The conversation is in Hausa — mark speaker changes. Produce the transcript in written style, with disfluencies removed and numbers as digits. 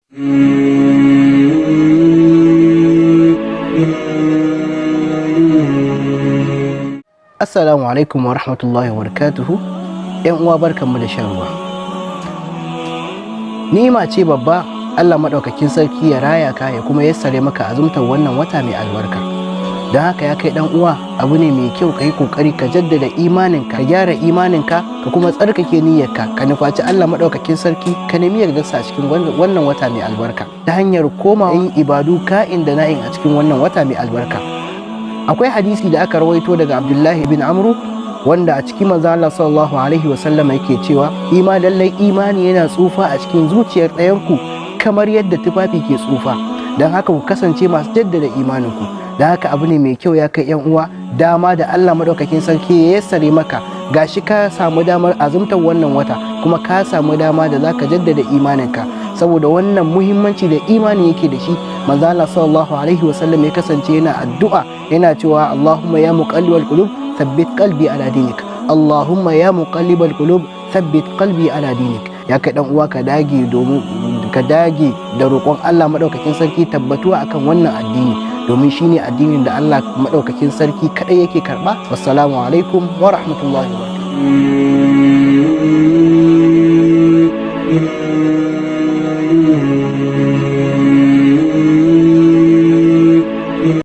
Speaker 1: Assalamu alaikum wa rahmatullahi wa barakatuhu. ‘Yan uwa barkanmu da shan ruwa. Ni'ima ce babba Allah maɗaukakin sarki ya raya ka ya kuma yassare maka azumtar wannan wata mai albarka. Don haka ya kai ɗan uwa, abu ne mai kyau ka yi ƙoƙari ka jaddada imaninka, ka gyara imaninka, ka kuma tsarkake niyyarka, ka nufaci Allah maɗaukakin sarki, ka nemi yardarsa a cikin wannan wata mai albarka ta hanyar komawa yin ibadu ka'in da na'in a cikin wannan wata mai albarka. Akwai hadisi da aka rawaito daga Abdullahi bin Amru wanda a cikin manzo Allah sallallahu alaihi wasallam yake cewa lallai imani yana tsufa a cikin zuciyar ɗayanku kamar yadda tufafi ke tsufa. Don haka ku kasance masu jaddada imaninku. Don haka abu ne mai kyau ya kai yan uwa, dama da Allah madaukakin sarki ya yassare maka, gashi ka samu damar azumtar wannan wata, kuma ka samu dama da zaka jaddada imaninka. Saboda wannan muhimmanci da imani yake da shi, manzo Allah sallallahu alaihi wasallam ya kasance yana addu'a yana cewa Allahumma ya muqallibal qulub thabbit qalbi ala dinik. Allahumma ya muqallibal qulub thabbit qalbi ala dinik. Ya kai dan uwa, ka dage da roƙon Allah madaukakin sarki tabbatuwa akan wannan addini, domin shine addinin da Allah madaukakin sarki kadai yake karba. Wassalamu alaikum wa rahmatullahi wa barakatuh.